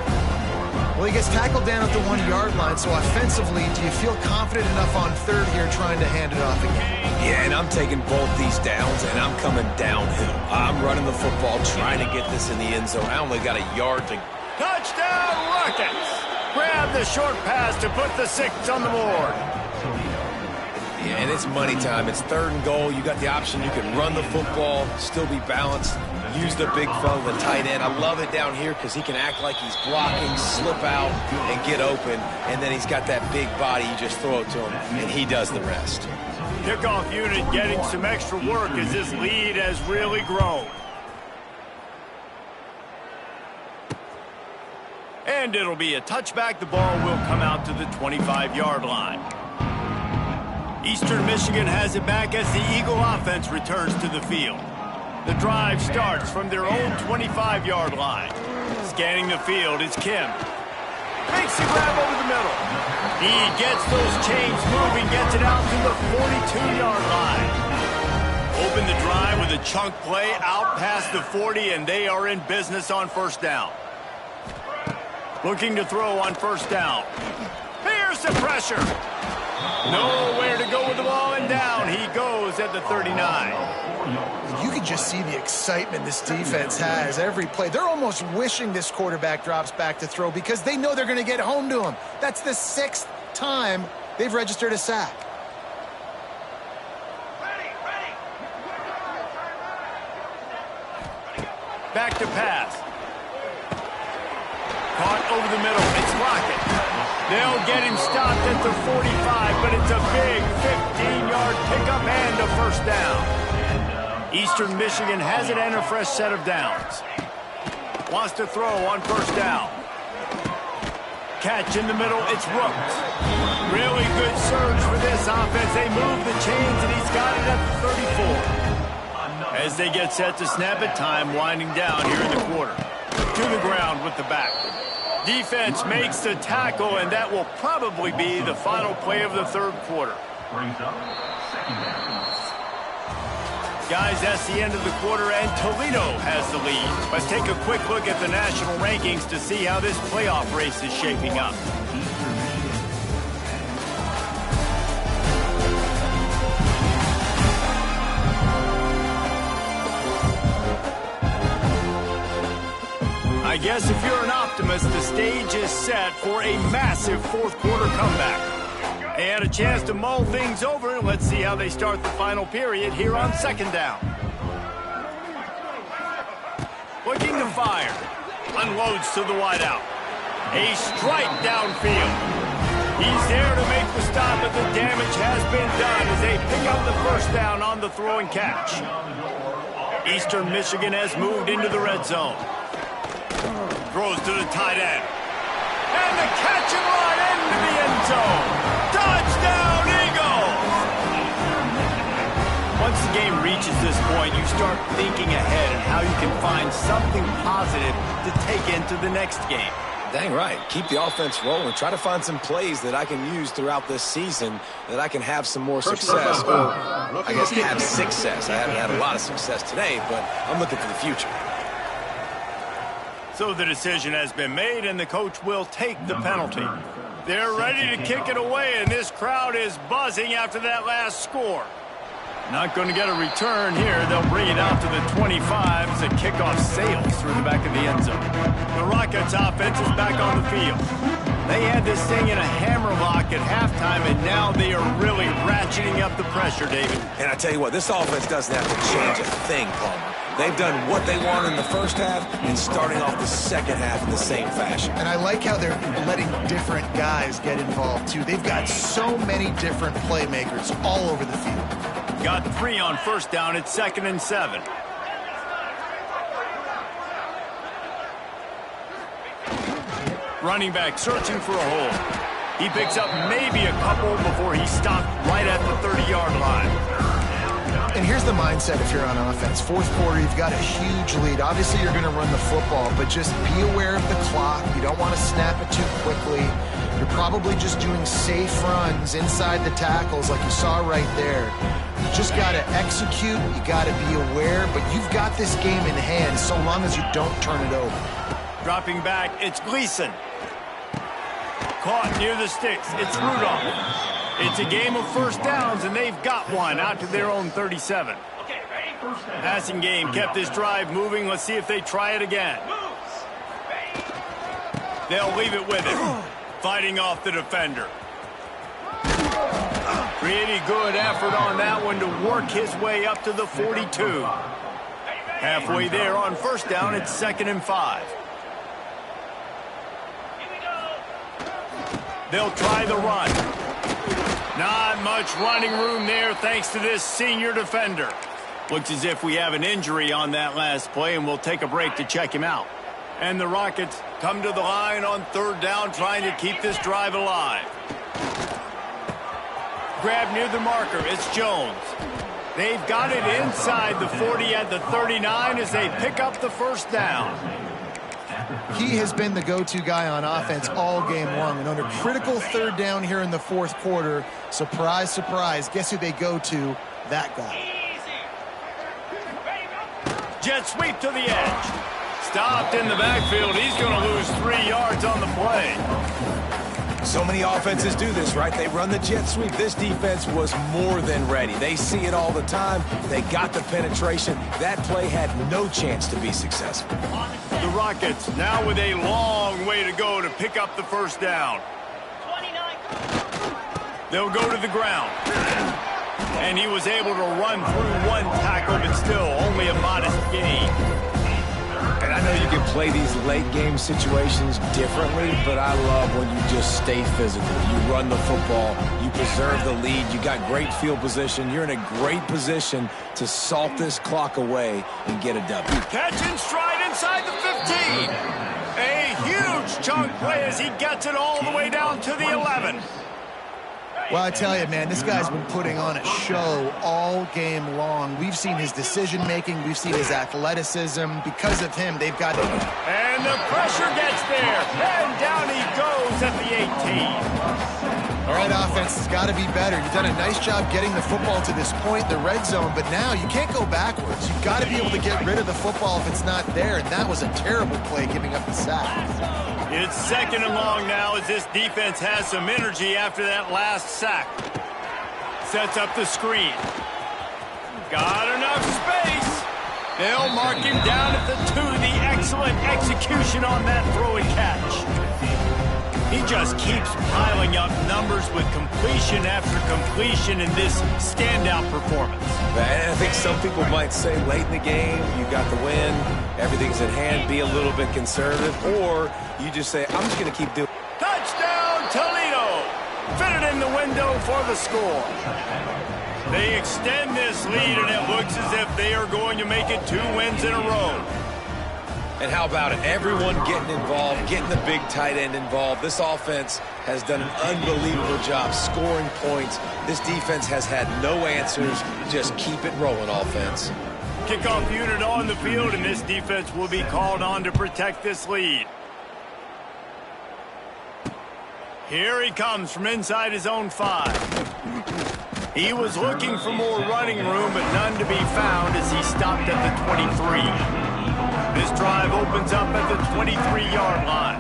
Well, he gets tackled down at the 1-yard line, so offensively, do you feel confident enough on third here trying to hand it off again? Yeah, and I'm taking both these downs, and I'm coming downhill. I'm running the football, trying to get this in the end zone. I only got a yard to... Touchdown, Rockets! Grab the short pass to put the 6 on the board. Yeah, and it's money time. It's third and goal. You got the option. You can run the football, still be balanced, use the big fella, the tight end. I love it down here because he can act like he's blocking, slip out, and get open. And then he's got that big body. You just throw it to him, and he does the rest. Kickoff unit getting some extra work as this lead has really grown. And it'll be a touchback. The ball will come out to the 25-yard line. Eastern Michigan has it back as the Eagle offense returns to the field. The drive starts from their own 25-yard line. Scanning the field is Kim. Makes the grab over the middle. He gets those chains moving, gets it out to the 42-yard line. Open the drive with a chunk play out past the 40, and they are in business on first down. Looking to throw on first down. Here's the pressure. Nowhere to go with the ball, and down he goes at the 39. You can just see the excitement this defense has every play. They're almost wishing this quarterback drops back to throw because they know they're going to get home to him. That's the 6th time they've registered a sack. Back to pass. Caught over the middle. It's Lockett. They'll get him stopped at the 45, but it's a big 15-yard pickup and a first down. Eastern Michigan has it and a fresh set of downs. Wants to throw on first down. Catch in the middle, it's Rooks. Really good surge for this offense. They move the chains, and he's got it at the 34. As they get set to snap it, time winding down here in the quarter. To the ground with the back. Defense makes the tackle, and that will probably be the final play of the third quarter. Guys, that's the end of the quarter, and Toledo has the lead. Let's take a quick look at the national rankings to see how this playoff race is shaping up. I guess if you're an optimist, the stage is set for a massive fourth quarter comeback. They had a chance to mull things over. Let's see how they start the final period here on second down. Looking to fire. Unloads to the wideout. A strike downfield. He's there to make the stop, but the damage has been done as they pick up the first down on the throw and catch. Eastern Michigan has moved into the red zone. Throws to the tight end. And reaches this point, you start thinking ahead and how you can find something positive to take into the next game. Dang right. Keep the offense rolling. Try to find some plays that I can use throughout this season that I can have some more success. Or, I guess, have success. I haven't had a lot of success today, but I'm looking for the future. So the decision has been made, and the coach will take the penalty. They're ready to kick it away, and this crowd is buzzing after that last score. Not going to get a return here. They'll bring it out to the 25 as the kickoff sails through the back of the end zone. The Rockets offense is back on the field. They had this thing in a hammerlock at halftime, and now they are really ratcheting up the pressure, David. And I tell you what, this offense doesn't have to change a thing, Palmer. They've done what they want in the first half and starting off the second half in the same fashion. And I like how they're letting different guys get involved, too. They've got so many different playmakers all over the field. Got 3 on first down. It's 2nd and 7. Running back searching for a hole. He picks up maybe a couple before he stopped right at the 30-yard line. And here's the mindset if you're on offense. Fourth quarter, you've got a huge lead. Obviously, you're going to run the football, but just be aware of the clock. You don't want to snap it too quickly. You're probably just doing safe runs inside the tackles like you saw right there. You just got to execute. You got to be aware, but you've got this game in hand so long as you don't turn it over. Dropping back, it's Gleason. Caught near the sticks. It's Rudolph. It's a game of first downs, and they've got one out to their own 37. Passing game kept this drive moving. Let's see if they try it again. They'll leave it with him. Fighting off the defender. Pretty good effort on that one to work his way up to the 42. Halfway there on first down, it's 2nd and 5. They'll try the run. Not much running room there thanks to this senior defender. Looks as if we have an injury on that last play, and we'll take a break to check him out. And the Rockets come to the line on 3rd down, trying to keep this drive alive. Grab near the marker. It's Jones. They've got it inside the 40 at the 39 as they pick up the first down. He has been the go-to guy on offense all game long. And under critical 3rd down here in the 4th quarter, surprise, surprise, guess who they go to? That guy. Jet sweep to the edge. Stopped in the backfield. He's going to lose 3 yards on the play. So many offenses do this, right? They run the jet sweep. This defense was more than ready. They see it all the time. They got the penetration. That play had no chance to be successful. The Rockets now with a long way to go to pick up the first down. They'll go to the ground. And he was able to run through one tackle, but still only a modest gain. And I know you can play these late game situations differently, but I love when you just stay physical. You run the football, you preserve the lead, you got great field position, you're in a great position to salt this clock away and get a W. Catch and stride inside the 15. A huge chunk play as he gets it all the way down to the 11. Well, I tell you, man, this guy's been putting on a show all game long. We've seen his decision-making. We've seen his athleticism. Because of him, they've got... And the pressure gets there. And down he goes at the 18. All right, offense has got to be better. You've done a nice job getting the football to this point, the red zone, but now you can't go backwards. You've got to be able to get rid of the football if it's not there, and that was a terrible play giving up the sack. It's 2nd and long now as this defense has some energy after that last sack. Sets up the screen. Got enough space. They'll mark him down at the 2. The excellent execution on that throw and catch. He just keeps piling up numbers with completion after completion in this standout performance. And I think some people might say late in the game, you got the win, everything's at hand, be a little bit conservative, or you just say, I'm just going to keep doing it. Touchdown, Toledo! Fitted in the window for the score. They extend this lead, and it looks as if they are going to make it 2 wins in a row. And how about it? Everyone getting involved, getting the big tight end involved. This offense has done an unbelievable job scoring points. This defense has had no answers. Just keep it rolling, offense. Kickoff unit on the field, and this defense will be called on to protect this lead. Here he comes from inside his own 5. He was looking for more running room, but none to be found as he stopped at the 23. This drive opens up at the 23-yard line.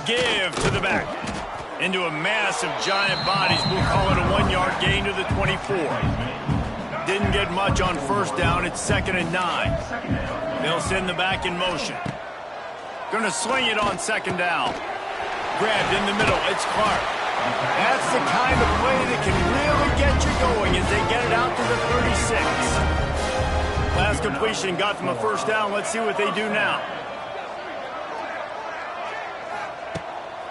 Give to the back. Into a mass of giant bodies. We'll call it a 1-yard gain to the 24. Didn't get much on first down. It's 2nd and 9. They'll send the back in motion. Going to sling it on 2nd down. Grabbed in the middle. It's Clark. That's the kind of play that can really get you going as they get it out to the 36. Last completion got them a first down. Let's see what they do now.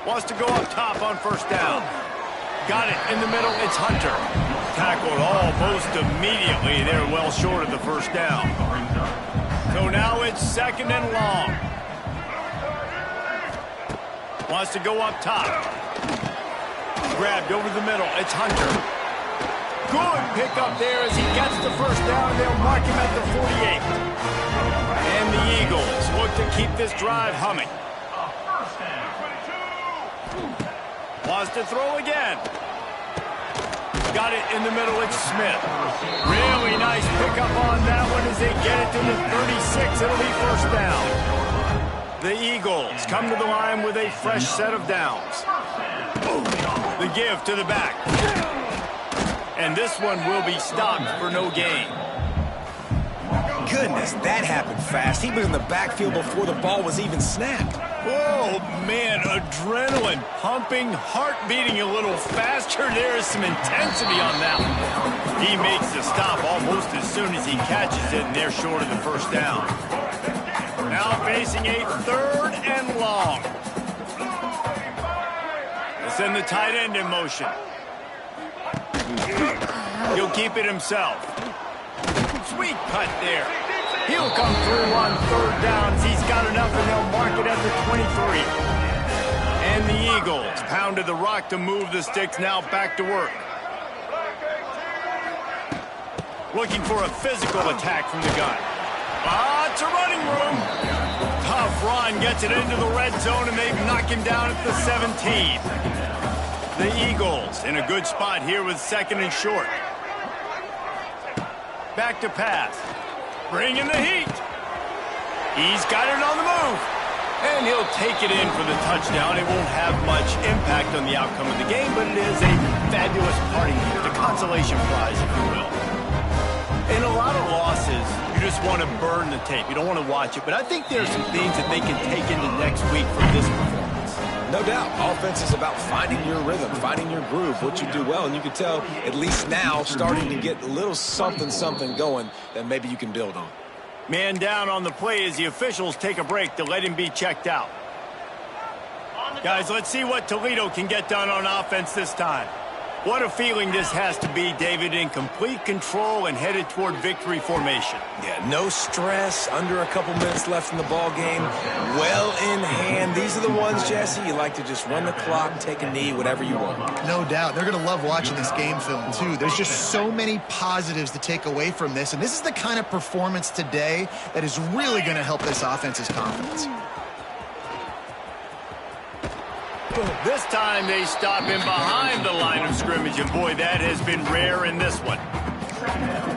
Wants to go up top on first down. Got it in the middle. It's Hunter. Tackled almost immediately. They're well short of the first down. So now it's 2nd and long. Wants to go up top. Grabbed over the middle. It's Hunter. Good pickup there as he gets the first down. They'll mark him at the 48. And the Eagles look to keep this drive humming. Wants to throw again. Got it in the middle. It's Smith. Really nice pickup on that one as they get it to the 36. It'll be first down. The Eagles come to the line with a fresh set of downs. The give to the back. And this one will be stopped for no gain. Goodness, that happened fast. He was in the backfield before the ball was even snapped. Oh, man, adrenaline pumping, heart beating a little faster. There is some intensity on that one. He makes the stop almost as soon as he catches it, and they're short of the first down. Now facing a 3rd and long. They send the tight end in motion. He'll keep it himself. Sweet cut there. He'll come through on 3rd downs. He's got enough, and they'll mark it at the 23. And the Eagles pounded the rock to move the sticks. Now back to work. Looking for a physical attack from the gun. It's a running room. Tough run gets it into the red zone, and they knock him down at the 17. The Eagles in a good spot here with 2nd and short. Back to pass. Bringing the heat. He's got it on the move. And he'll take it in for the touchdown. It won't have much impact on the outcome of the game, but it is a fabulous parting gift, a consolation prize, if you will. In a lot of losses, you just want to burn the tape. You don't want to watch it. But I think there's some things that they can take into next week from this performance. No doubt. Offense is about finding your rhythm, finding your groove, what you do well. And you can tell, at least now, starting to get a little something going that maybe you can build on. Man down on the play as the officials take a break to let him be checked out. Guys, let's see what Toledo can get done on offense this time. What a feeling this has to be, David, in complete control and headed toward victory formation. Yeah, no stress, under a couple minutes left in the ball game, well in hand. These are the ones, Jesse, you like to just run the clock, take a knee, whatever you want. No doubt. They're going to love watching this game film, too. There's just so many positives to take away from this, and this is the kind of performance today that is really going to help this offense's confidence. This time they stop him behind the line of scrimmage, and boy, that has been rare in this one.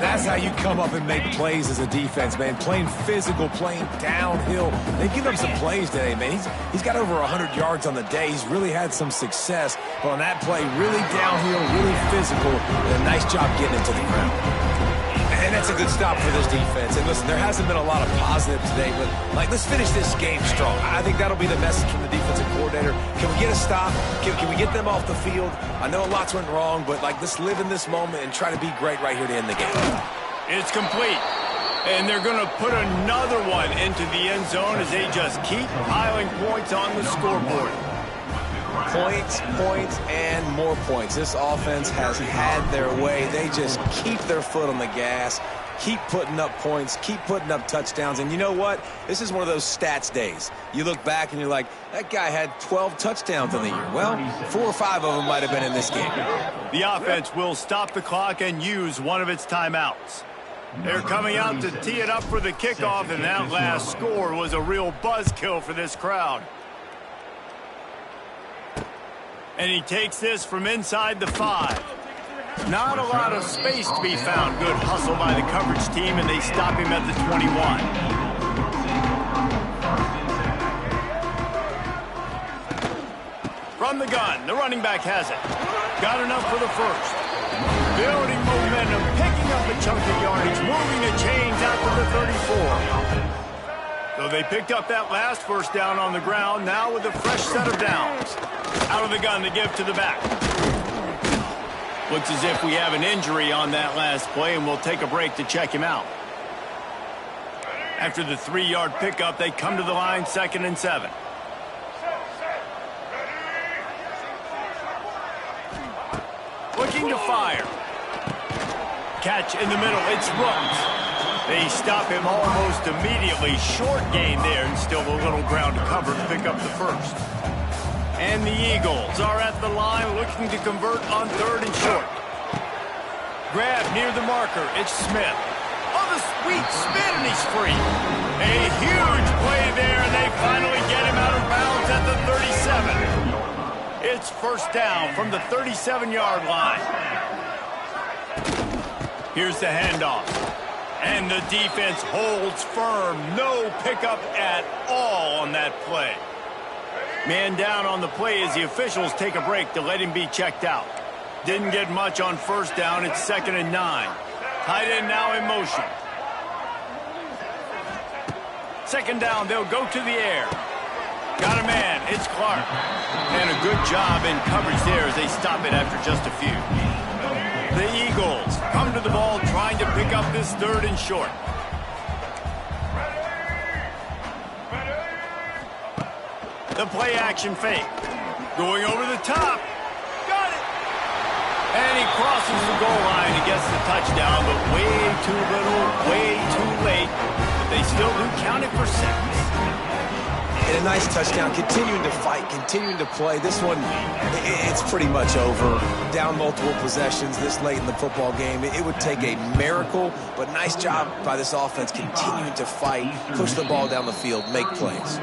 That's how you come up and make plays as a defense, man. Playing physical, playing downhill. They've given him some plays today, man. He's got over 100 yards on the day. He's really had some success. But on that play, really downhill, really physical, and a nice job getting it to the ground. And that's a good stop for this defense. And listen, there hasn't been a lot of positive today, but let's finish this game strong. I think that'll be the message from the defensive coordinator. Can we get a stop? Can we get them off the field? I know lots went wrong, but let's live in this moment and try to be great right here to end the game. It's complete. And they're going to put another one into the end zone as they just keep piling points on the scoreboard. Points, points, and more points. This offense has had their way. They just keep their foot on the gas, keep putting up points, keep putting up touchdowns. And you know what? This is one of those stats days. You look back and you're like, that guy had 12 touchdowns in the year. Well, 4 or 5 of them might have been in this game. The offense will stop the clock and use one of its timeouts. They're coming out to tee it up for the kickoff, and that last score was a real buzzkill for this crowd. And he takes this from inside the 5. Not a lot of space to be found. Good hustle by the coverage team, and they stop him at the 21. From the gun, the running back has it. Got enough for the first. Building momentum, picking up a chunk of yardage, moving the chains out to the 34. So they picked up that last first down on the ground, now with a fresh set of downs. Out of the gun to give to the back. Looks as if we have an injury on that last play, and we'll take a break to check him out. After the 3-yard pickup, they come to the line, 2nd and 7. Looking to fire. Catch in the middle, it's Rooks. They stop him almost immediately. Short gain there, and still a little ground to cover to pick up the first. And the Eagles are at the line looking to convert on 3rd and short. Grab near the marker, it's Smith. Oh, the sweet spin, and he's free. A huge play there, and they finally get him out of bounds at the 37. It's first down from the 37-yard line. Here's the handoff. And the defense holds firm. No pickup at all on that play. Man down on the play as the officials take a break to let him be checked out. Didn't get much on first down. It's 2nd and 9. Tight end now in motion. 2nd down, they'll go to the air. Got a man, it's Clark. And a good job in coverage there as they stop it after just a few. The Eagles come to the ball trying to pick up this 3rd and short. The play action fake. Going over the top. Got it. And he crosses the goal line and gets the touchdown, but way too little, way too late. But they still do count it for 6. And a nice touchdown, continuing to fight, continuing to play. This one, it's pretty much over. Down multiple possessions this late in the football game. It would take a miracle, but nice job by this offense continuing to fight, push the ball down the field, make plays.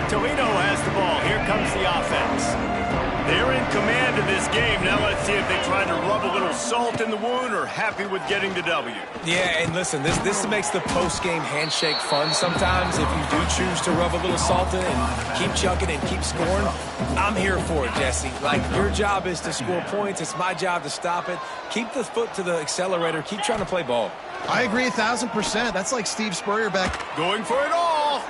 Toledo has the ball. Here comes the offense. They're in command of this game. Now let's see if they try to rub a little salt in the wound or happy with getting the W. Yeah, and listen, this makes the post-game handshake fun sometimes. If you do choose to rub a little salt in and keep chucking and keep scoring, I'm here for it, Jesse. Like, your job is to score points. It's my job to stop it. Keep the foot to the accelerator. Keep trying to play ball. I agree 1,000%. That's like Steve Spurrier back. Going for it all.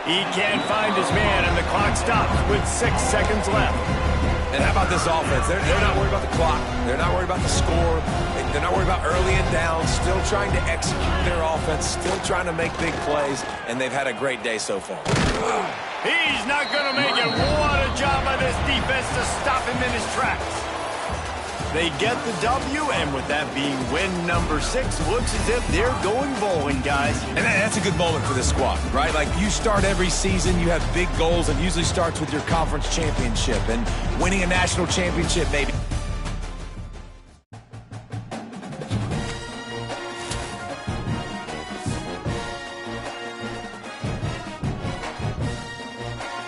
He can't find his man, and the clock stops with 6 seconds left. And how about this offense? They're not worried about the clock. They're not worried about the score. They're not worried about early and down. Still trying to execute their offense. Still trying to make big plays. And they've had a great day so far. He's not going to make it. What a job by this defense to stop him in his tracks. They get the W, and with that being win number 6, looks as if they're going bowling, guys. And that's a good moment for this squad, right? Like, you start every season, you have big goals, and usually starts with your conference championship and winning a national championship, maybe.